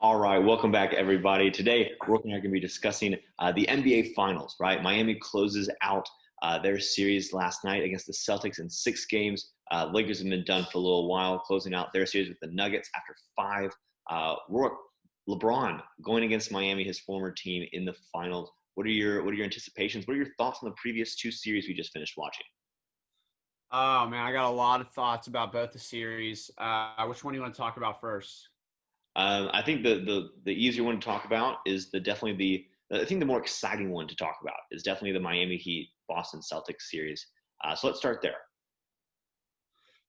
All right, welcome back, everybody. Today, we're going to be discussing the NBA Finals, right? Miami closes out their series last night against the Celtics in 6 games. Lakers have been done for a little while, closing out their series with the Nuggets after 5. LeBron going against Miami, his former team, in the finals. What are your anticipations? What are your thoughts on the previous 2 series we just finished watching? Oh man, I got a lot of thoughts about both the series. Which one do you want to talk about first? I think the easier one to talk about is I think the more exciting one to talk about is definitely the Miami Heat Boston Celtics series. So let's start there.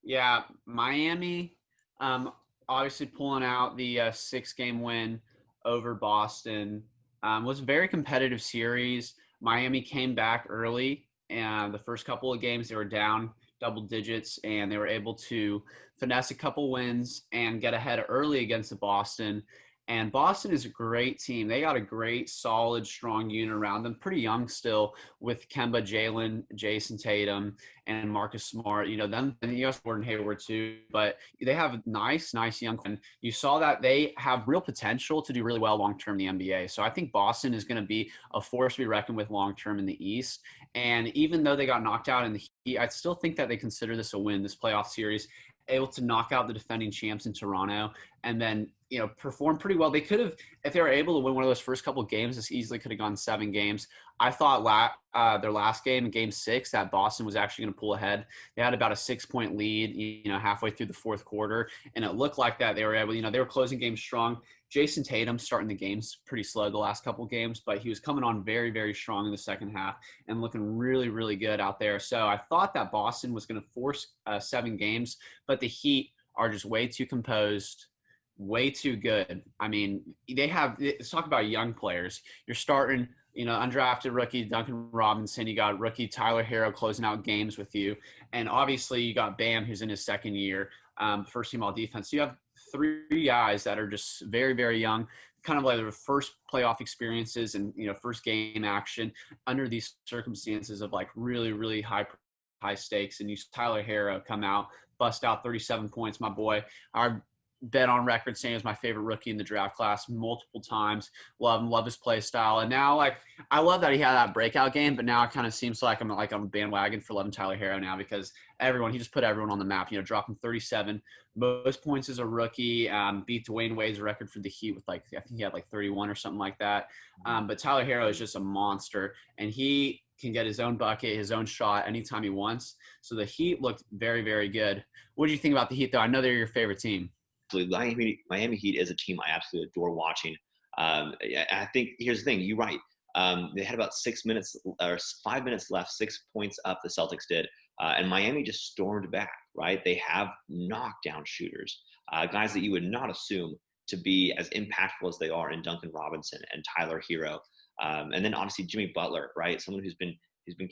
Yeah, Miami, um, obviously pulling out the 6 game win over Boston was a very competitive series. Miami came back early, and the first couple of games they were down double digits, and they were able to finesse a couple wins and get ahead early against the Boston. And Boston is a great team. They got a great, solid, strong unit around them. Pretty young still with Kemba, Jalen, Jason Tatum, and Marcus Smart. You know, them and US Gordon Hayward too. But they have nice young. And you saw that they have real potential to do really well long term in the NBA. So I think Boston is going to be a force to be reckoned with long term in the East. And even though they got knocked out in the Heat, I still think that they consider this a win, this playoff series, able to knock out the defending champs in Toronto, and then perform pretty well. They could have, if they were able to win one of those first couple of games, this easily could have gone 7 games. I thought their last game, Game 6, that Boston was actually going to pull ahead. They had about a 6-point lead, halfway through the fourth quarter, and it looked like that they were able. They were closing games strong. Jason Tatum starting the games pretty slow the last couple of games, but he was coming on very, very strong in the second half and looking really, really good out there. So I thought that Boston was going to force 7 games, but the Heat are just way too composed, way too good. I mean, let's talk about young players. You're starting, undrafted rookie Duncan Robinson. You got rookie Tyler Hero closing out games with you. And obviously you got Bam, who's in his second year, first team all defense. So you have 3 guys that are just very, very young, kind of like their first playoff experiences and, first game action under these circumstances of like really, really high stakes. And you Tyler Hero come out, bust out 37 points, my boy. Our been on record saying he's my favorite rookie in the draft class multiple times. Love him, love his play style. And now, like, I love that he had that breakout game, but now it kind of seems like I'm on a bandwagon for loving Tyler Hero now because he just put everyone on the map, dropping 37, most points as a rookie, beat Dwayne Wade's record for the Heat with I think he had 31 or something like that. But Tyler Hero is just a monster, and he can get his own bucket, his own shot anytime he wants. So the Heat looked very, very good. What do you think about the Heat, though? I know they're your favorite team. Miami Heat is a team I absolutely adore watching. I think here's the thing. You're right. They had about 6 minutes or 5 minutes left, 6 points up. The Celtics did, and Miami just stormed back. Right? They have knockdown shooters, guys that you would not assume to be as impactful as they are in Duncan Robinson and Tyler Hero, and then obviously Jimmy Butler. Right? Someone who's been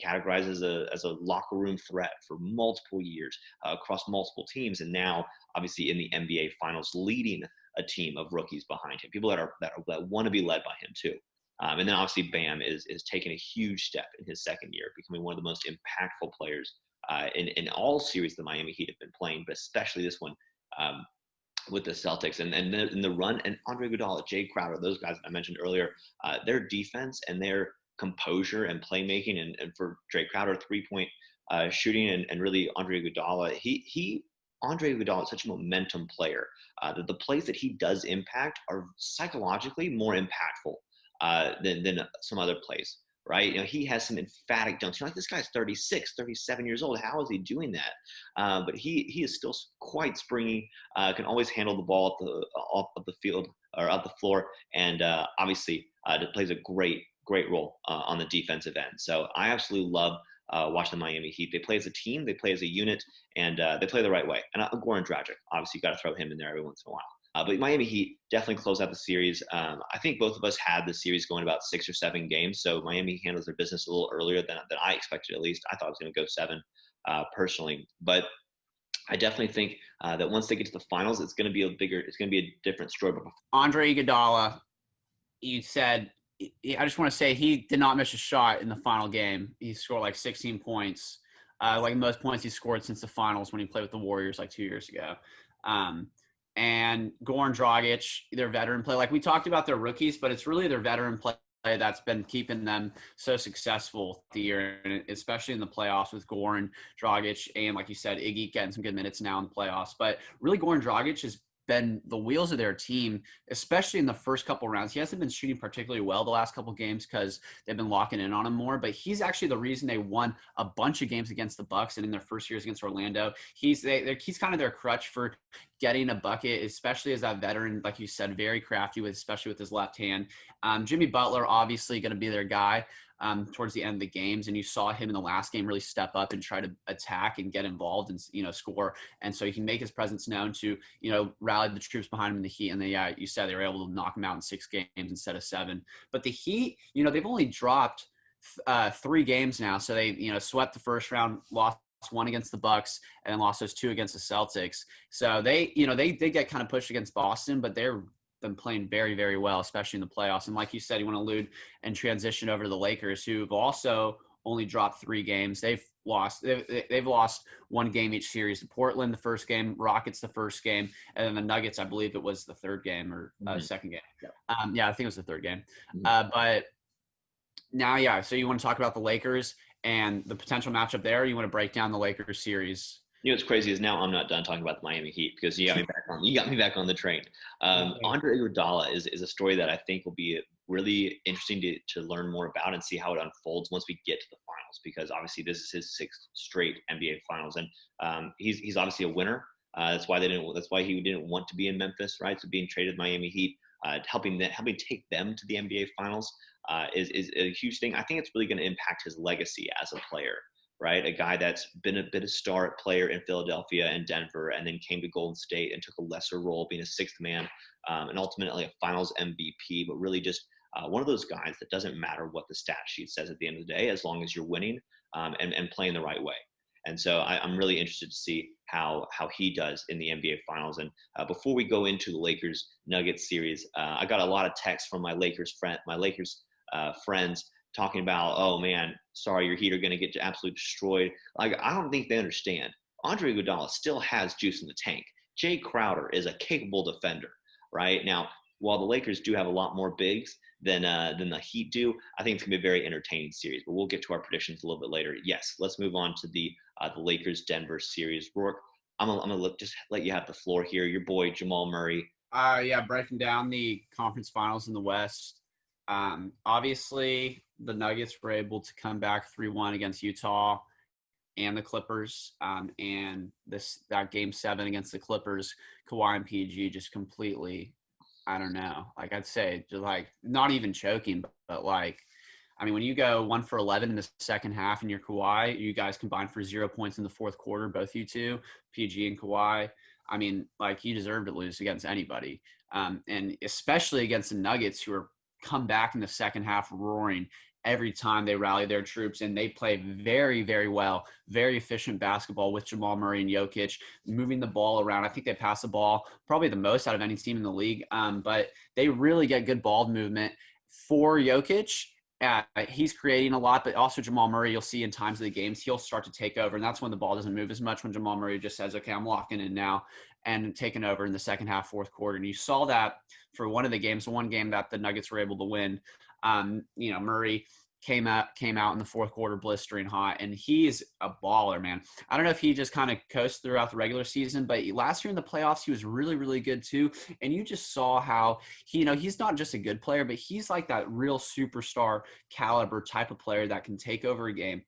categorized as a locker room threat for multiple years across multiple teams, and now obviously in the NBA Finals, leading a team of rookies behind him, people that want to be led by him too. And then obviously Bam is taking a huge step in his second year, becoming one of the most impactful players in all series the Miami Heat have been playing, but especially this one. With the Celtics and in the run, and Andre Iguodala, Jay Crowder, those guys I mentioned earlier, their defense and their composure and playmaking, and for Jay Crowder, 3-point shooting, and really Andre Iguodala, Andre Iguodala is such a momentum player that the plays that he does impact are psychologically more impactful than some other plays. Right? He has some emphatic dunks. Like, this guy's 36, 37 years old. How is he doing that? But he is still quite springy, can always handle the ball off of the field or up the floor, and obviously plays a great role on the defensive end. So I absolutely love watching the Miami Heat. They play as a team, they play as a unit, and they play the right way. And Goran Dragic, obviously, you got to throw him in there every once in a while. But Miami Heat definitely closed out the series. I think both of us had the series going about 6 or 7 games. So Miami handles their business a little earlier than I expected, at least. I thought it was going to go 7 personally. But I definitely think that once they get to the finals, it's going to be a different story. Andre Iguodala, you said, I just want to say he did not miss a shot in the final game. He scored 16 points, like most points he scored since the finals when he played with the Warriors 2 years ago. and Goran Dragic, their veteran play. Like we talked about their rookies, but it's really their veteran play that's been keeping them so successful the year, and especially in the playoffs with Goran Dragic and, like you said, Iggy getting some good minutes now in the playoffs. But really, Goran Dragic has been the wheels of their team, especially in the first couple rounds. He hasn't been shooting particularly well the last couple games because they've been locking in on him more. But he's actually the reason they won a bunch of games against the Bucks and in their first years against Orlando. He's kind of their crutch for getting a bucket, especially as that veteran, like you said, very crafty with, especially with his left hand. Jimmy Butler obviously going to be their guy towards the end of the games, and you saw him in the last game really step up and try to attack and get involved and score, and so he can make his presence known to rally the troops behind him in the Heat. And then, yeah, you said they were able to knock him out in 6 games instead of 7. But the Heat, they've only dropped 3 games now, so they swept the first round, lost 1 against the Bucks, and then lost those 2 against the Celtics. So they get kind of pushed against Boston, but they're been playing very, very well, especially in the playoffs. And like you said, you want to allude and transition over to the Lakers, who've also only dropped 3 games. They've lost 1 game each series. Portland the first game, Rockets the first game, and then the Nuggets, I believe it was the third game or second game. Yeah, I think it was the third game. But now, yeah, so you want to talk about the Lakers and the potential matchup there? Or you want to break down the Lakers series? What's crazy is now I'm not done talking about the Miami Heat because you got me back on the train. Andre Iguodala is a story that I think will be really interesting to learn more about and see how it unfolds once we get to the finals, because obviously this is his 6th straight NBA finals, and he's obviously a winner. That's why he didn't want to be in Memphis, right? So being traded to Miami Heat, helping take them to the NBA finals is a huge thing. I think it's really going to impact his legacy as a player. Right, a guy that's been a star player in Philadelphia and Denver, and then came to Golden State and took a lesser role, being a 6th man, and ultimately a Finals MVP. But really, just one of those guys that doesn't matter what the stat sheet says at the end of the day, as long as you're winning and playing the right way. And so I'm really interested to see how he does in the NBA Finals. And before we go into the Lakers Nuggets series, I got a lot of texts from my Lakers friends talking about, oh man, sorry, your Heat are going to get absolutely destroyed. Like, I don't think they understand. Andre Iguodala still has juice in the tank. Jay Crowder is a capable defender, right? Now, while the Lakers do have a lot more bigs than the Heat do, I think it's going to be a very entertaining series. But we'll get to our predictions a little bit later. Yes, let's move on to the Lakers Denver series. Rourke, I'm gonna just let you have the floor here. Your boy Jamal Murray. Yeah, breaking down the conference finals in the West. Obviously, the Nuggets were able to come back 3-1 against Utah and the Clippers. And that game 7 against the Clippers, Kawhi and PG just completely, I don't know, like I'd say, just like not even choking, but like, I mean, when you go 1 for 11 in the second half and you're Kawhi, you guys combined for 0 points in the fourth quarter, both you two, PG and Kawhi. I mean, like, you deserve to lose against anybody. And especially against the Nuggets, who are come back in the second half roaring every time they rally their troops, and they play very, very well, very efficient basketball with Jamal Murray and Jokic moving the ball around. I think they pass the ball probably the most out of any team in the league, but they really get good ball movement for Jokic. He's creating a lot, but also Jamal Murray, you'll see in times of the games, he'll start to take over, and that's when the ball doesn't move as much, when Jamal Murray just says, okay, I'm locking in now, and taking over in the second half, fourth quarter. And you saw that for one game that the Nuggets were able to win. Murray came out in the fourth quarter blistering hot, and he's a baller, man. I don't know if he just kind of coasted throughout the regular season, but last year in the playoffs, he was really, really good too. And you just saw how he's not just a good player, but he's like that real superstar caliber type of player that can take over a game,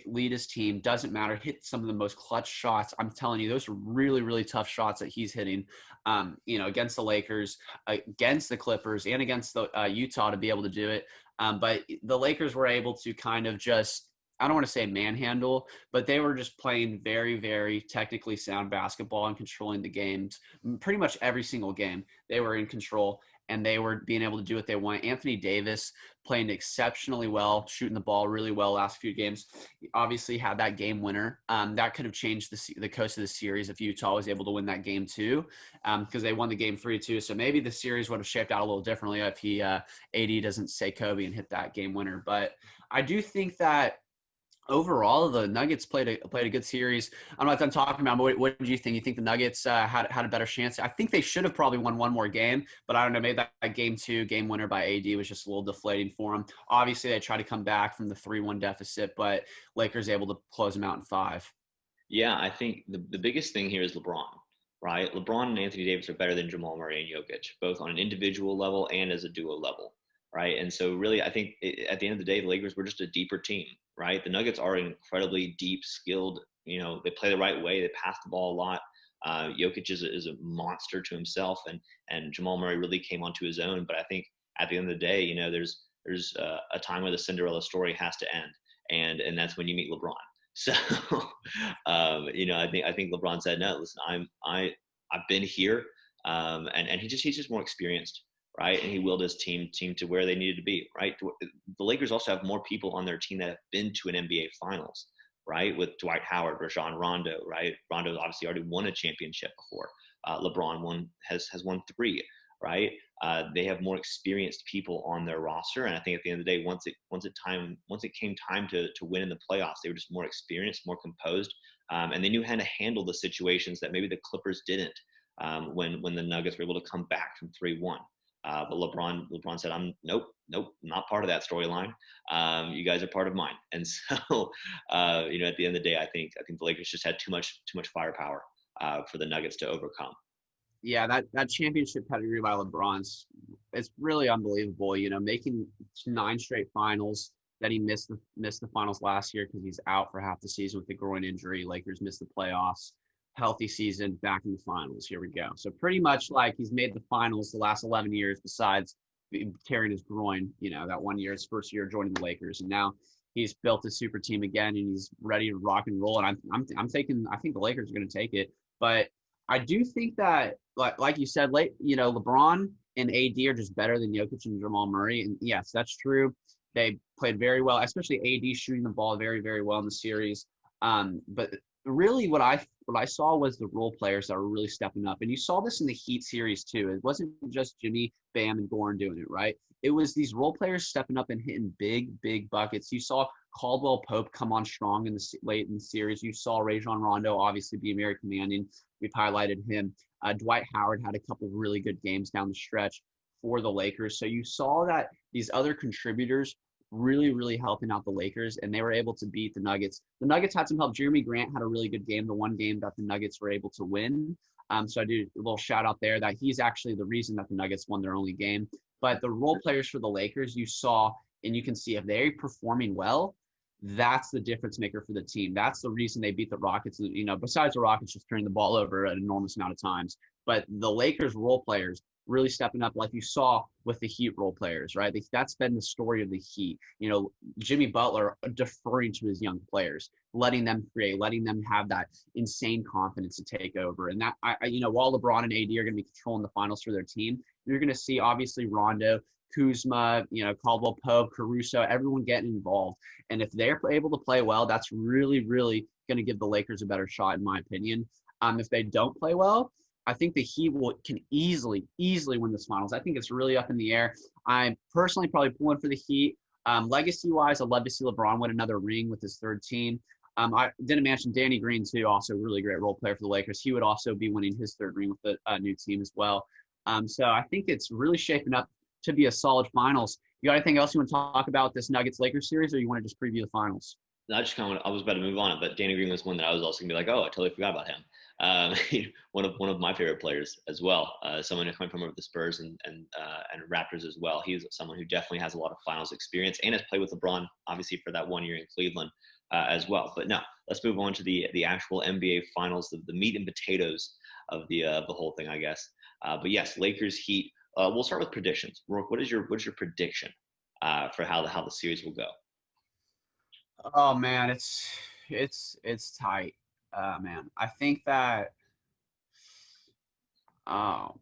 lead his team, doesn't matter, hit some of the most clutch shots. I'm telling you, those are really, really tough shots that he's hitting, against the Lakers, against the Clippers, and against the Utah, to be able to do it. But the Lakers were able to kind of just, I don't want to say manhandle, but they were just playing very, very technically sound basketball and controlling the games. Pretty much every single game, they were in control, and they were being able to do what they want. Anthony Davis playing exceptionally well, shooting the ball really well last few games. He obviously had that game winner. That could have changed the coast of the series if Utah was able to win that game too, because they won the game 3-2. So maybe the series would have shaped out a little differently if AD doesn't say Kobe and hit that game winner. But I do think that Overall, the Nuggets played a good series. I don't know what I'm talking about. But what did you think? You think the Nuggets had a better chance? I think they should have probably won one more game, but I don't know. Maybe that game two, game winner by AD was just a little deflating for them. Obviously, they tried to come back from the 3-1 deficit, but Lakers able to close them out in five. Yeah, I think the biggest thing here is LeBron, right? LeBron and Anthony Davis are better than Jamal Murray and Jokic, both on an individual level and as a duo level, right? And so, really, I think at the end of the day, the Lakers were just a deeper team, right? The Nuggets are incredibly deep, skilled. They play the right way. They pass the ball a lot. Jokic is a monster to himself, and Jamal Murray really came onto his own. But I think at the end of the day, there's a time where the Cinderella story has to end, and that's when you meet LeBron. So, I think LeBron said, no, listen, I've been here, and he's just more experienced, right? And he willed his team to where they needed to be, right? The Lakers also have more people on their team that have been to an NBA Finals, right? With Dwight Howard, Rajon Rondo, right? Rondo's obviously already won a championship before. LeBron has won three, right? They have more experienced people on their roster, and I think at the end of the day, once it came time to win in the playoffs, they were just more experienced, more composed, and they knew how to handle the situations that maybe the Clippers didn't when the Nuggets were able to come back from 3-1. But LeBron said, "Nope, not part of that storyline. You guys are part of mine." And so, at the end of the day, I think the Lakers just had too much firepower for the Nuggets to overcome. Yeah, that championship pedigree by LeBron's it's really unbelievable. Making 9 straight finals. That he missed the finals last year because he's out for half the season with a groin injury. Lakers missed the playoffs. Healthy season, back in the finals. Here we go. So pretty much like he's made the finals the last 11 years, besides tearing his groin. That one year, his first year joining the Lakers, and now he's built a super team again, and he's ready to rock and roll. And I'm taking. I think the Lakers are going to take it, but I do think that, like you said, LeBron and AD are just better than Jokic and Jamal Murray. And yes, that's true. They played very well, especially AD shooting the ball very, very well in the series. But really, what I saw was the role players that were really stepping up, and you saw this in the Heat series too. It wasn't just Jimmy, Bam, and Goran doing it, right? It was these role players stepping up and hitting big, big buckets. You saw Caldwell Pope come on strong late in the series. You saw Rajon Rondo obviously be very commanding. We've highlighted him. Dwight Howard had a couple of really good games down the stretch for the Lakers. So you saw that these other contributors really, really helping out the Lakers, and they were able to beat the Nuggets. The Nuggets had some help. Jeremy Grant had a really good game, the one game that the Nuggets were able to win. So I do a little shout out there that he's actually the reason that the Nuggets won their only game. But the role players for the Lakers, you saw, and you can see if they're performing well, that's the difference maker for the team. That's the reason they beat the Rockets. Besides the Rockets just turning the ball over an enormous amount of times, but the Lakers role players really stepping up, like you saw with the Heat role players, right? That's been the story of the Heat. Jimmy Butler deferring to his young players, letting them create, letting them have that insane confidence to take over. And that, while LeBron and AD are going to be controlling the finals for their team, you're going to see obviously Rondo, Kuzma, Caldwell Pope, Caruso, everyone getting involved. And if they're able to play well, that's really, really going to give the Lakers a better shot, in my opinion. If they don't play well, I think the Heat can easily win this finals. I think it's really up in the air. I'm personally probably pulling for the Heat. Legacy-wise, I'd love to see LeBron win another ring with his third team. I didn't mention Danny Green, too, also a really great role player for the Lakers. He would also be winning his third ring with the new team as well. So I think it's really shaping up to be a solid finals. You got anything else you want to talk about this Nuggets-Lakers series, or you want to just preview the finals? I was about to move on, but Danny Green was one that I was also gonna be like, oh, I totally forgot about him. One of my favorite players as well. Someone coming from the Spurs and Raptors as well. He's someone who definitely has a lot of finals experience and has played with LeBron, obviously for that 1 year in Cleveland as well. But no, let's move on to the actual NBA finals, the meat and potatoes of the whole thing, I guess. But yes, Lakers Heat. We'll start with predictions. Rourke, what is your prediction for how the series will go? Oh man, it's tight. Man, I think that um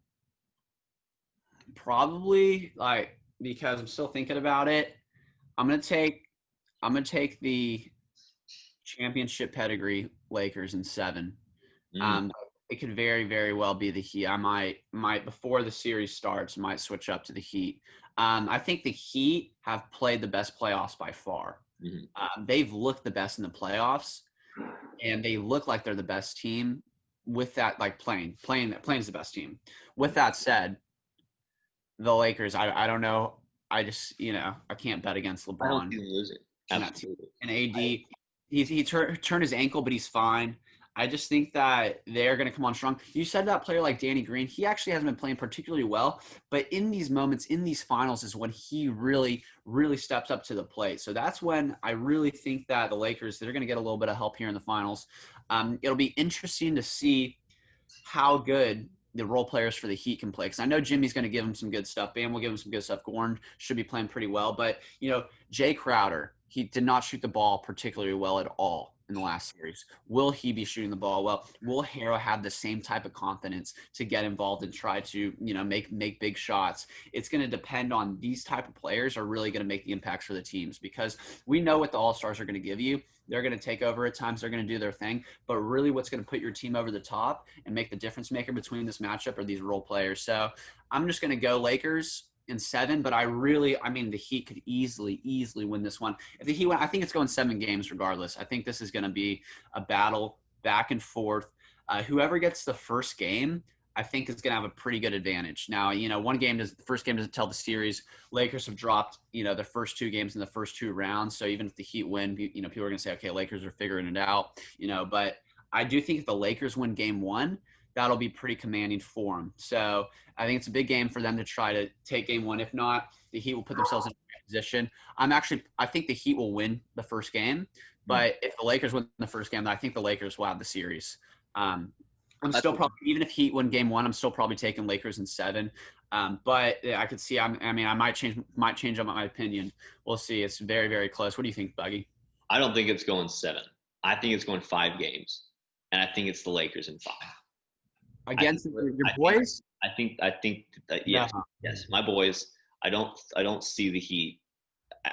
probably like because I'm still thinking about it. I'm gonna take the championship pedigree Lakers in 7. Mm, Um, it could very, very well be the Heat. I might before the series starts, might switch up to the Heat. I think the Heat have played the best playoffs by far. Mhm. They've looked the best in the playoffs, and they look like they're the best team. With that, like playing is the best team. With that said, the Lakers, I don't know. I just I can't bet against I don't LeBron see them losing. in that team. Absolutely. And I, AD, turned his ankle, but he's fine. I just think that they're going to come on strong. You said that player like Danny Green, he actually hasn't been playing particularly well, but in these moments, in these finals, is when he really, really steps up to the plate. So that's when I really think that the Lakers, they're going to get a little bit of help here in the finals. It'll be interesting to see how good the role players for the Heat can play. Because I know Jimmy's going to give him some good stuff. Bam will give him some good stuff. Gordon should be playing pretty well. But, Jay Crowder, he did not shoot the ball particularly well at all in the last series. Will he be shooting the ball well? Will Harrow have the same type of confidence to get involved and try to, make big shots? It's going to depend on these type of players are really going to make the impacts for the teams, because we know what the All-Stars are going to give you. They're going to take over at times. They're going to do their thing. But really what's going to put your team over the top and make the difference maker between this matchup are these role players. So I'm just going to go Lakers in 7, but I mean, the Heat could easily win this one. If the Heat win, I think it's going 7 games regardless. I think this is going to be a battle back and forth. Whoever gets the first game, I think is going to have a pretty good advantage. Now, the first game doesn't tell the series. Lakers have dropped, their first 2 games in the first 2 rounds. So even if the Heat win, people are going to say, okay, Lakers are figuring it out, but I do think if the Lakers win game 1, that'll be pretty commanding for them. So I think it's a big game for them to try to take game 1. If not, the Heat will put themselves in a position. I think the Heat will win the first game, but if the Lakers win the first game, I think the Lakers will have the series. I'm that's still probably, even if Heat win game 1, I'm still probably taking Lakers in 7. But I could see, I might change up my opinion. We'll see. It's very, very close. What do you think, Buggy? I don't think it's going 7. I think it's going 5 games, and I think it's the Lakers in 5. I think Against your I think boys? I think that No. yes, my boys. I don't see the Heat.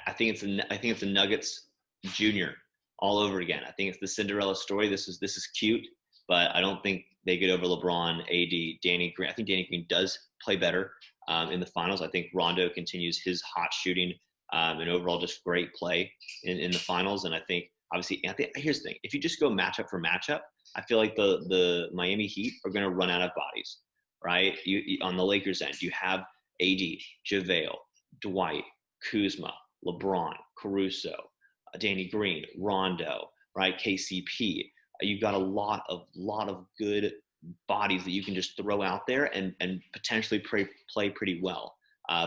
I think it's a Nuggets junior all over again. I think it's the Cinderella story. This is cute, but I don't think they get over LeBron, AD, Danny Green. I think Danny Green does play better in the finals. I think Rondo continues his hot shooting and overall just great play in the finals. And I think obviously, here's the thing: if you just go matchup for matchup, I feel like the Miami Heat are going to run out of bodies, right? On the Lakers end, you have AD, JaVale, Dwight, Kuzma, LeBron, Caruso, Danny Green, Rondo, right? KCP. You've got a lot of good bodies that you can just throw out there and potentially play pretty well.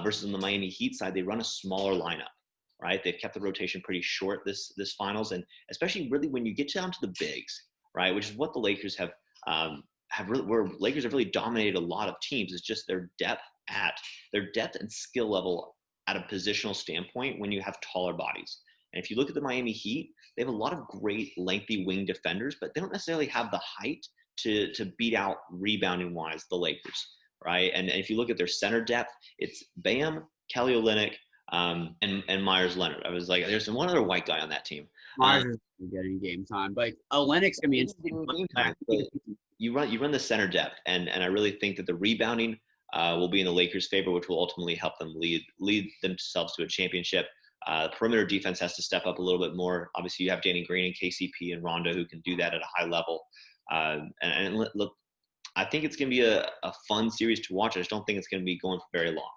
Versus on the Miami Heat side, they run a smaller lineup, right? They've kept the rotation pretty short this finals, and especially really when you get down to the bigs, right? Which is what the Lakers have really, where Lakers have really dominated a lot of teams. It's just their depth and skill level at a positional standpoint when you have taller bodies. And if you look at the Miami Heat, they have a lot of great lengthy wing defenders, but they don't necessarily have the height to beat out rebounding wise the Lakers, right? And if you look at their center depth, it's Bam, Kelly Olynyk, and Myers Leonard. I was like, there's one other white guy on that team. Myers is getting game time, but Lennox gonna be interesting. But you run the center depth, and I really think that the rebounding will be in the Lakers' favor, which will ultimately help them lead themselves to a championship. Perimeter defense has to step up a little bit more. Obviously, you have Danny Green and KCP and Rondo who can do that at a high level. And look, I think it's going to be a fun series to watch. I just don't think it's going to be going for very long.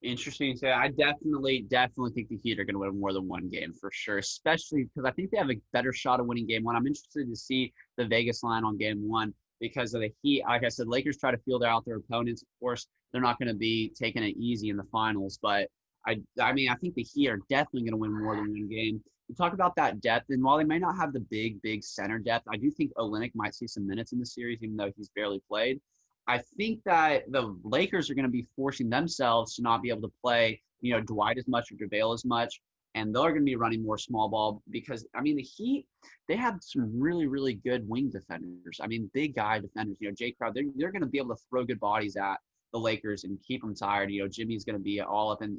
Interesting to say. I definitely think the Heat are going to win more than 1 game for sure, especially because I think they have a better shot of winning game 1. I'm interested to see the Vegas line on game 1 because of the Heat. Like I said, Lakers try to feel out their opponents. Of course, they're not going to be taking it easy in the finals, but I think the Heat are definitely going to win more than 1 game. We talk about that depth, and while they may not have the big center depth, I do think Olynyk might see some minutes in the series, even though he's barely played. I think that the Lakers are going to be forcing themselves to not be able to play, Dwight as much or JaVale as much, and they're going to be running more small ball because, the Heat, they have some really, really good wing defenders. Big guy defenders. Jay Crowder, they're going to be able to throw good bodies at the Lakers and keep them tired. Jimmy's going to be all up in,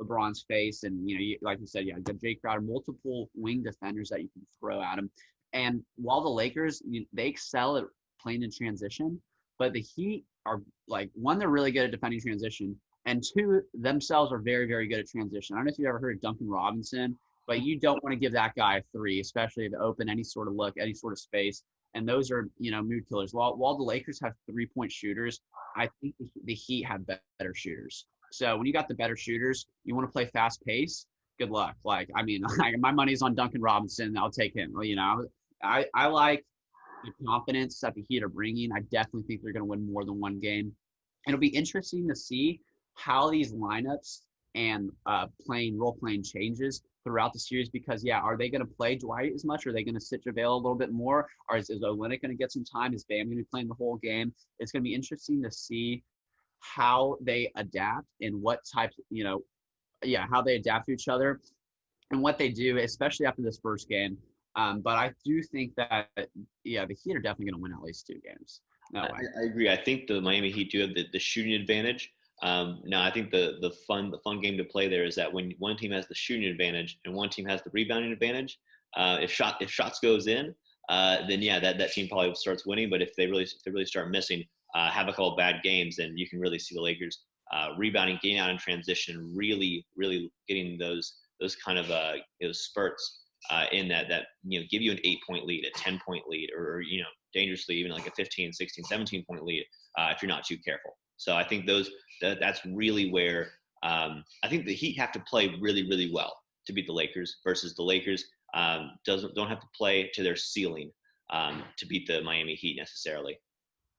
LeBron's face, and like you said, Jay Crowder, multiple wing defenders that you can throw at him. And while the Lakers, they excel at playing in transition. But the Heat are one, they're really good at defending transition, and 2, themselves are very, very good at transition. I don't know if you've ever heard of Duncan Robinson, but you don't want to give that guy a three, especially to open any sort of look, any sort of space. And those are, mood killers. While the Lakers have 3-point shooters, I think the Heat have better shooters. So when you got the better shooters, you want to play fast pace. Good luck. Like, I mean, my money's on Duncan Robinson. I'll take him. I like the confidence that the Heat are bringing. I definitely think they're going to win more than one game. It'll be interesting to see how these lineups and role playing changes throughout the series because, are they going to play Dwight as much? Are they going to sit JaVale a little bit more? Or is Olynyk going to get some time? Is Bam going to be playing the whole game? It's going to be interesting to see how they adapt and what types, how they adapt to each other and what they do, especially after this first game. But I do think that, the Heat are definitely going to win at least 2 games. No way. I agree. I think the Miami Heat do have the shooting advantage. Now, I think the fun game to play there is that when one team has the shooting advantage and one team has the rebounding advantage, if shots goes in, then that team probably starts winning. But if they really start missing, have a couple of bad games, then you can really see the Lakers rebounding, getting out in transition, really getting those kind of spurts in that give you an 8-point lead, a 10-point lead, or dangerously even like a 15, 16, 17-point lead if you're not too careful. So I think that's really where I think the Heat have to play really well to beat the Lakers versus the Lakers don't have to play to their ceiling to beat the Miami Heat necessarily.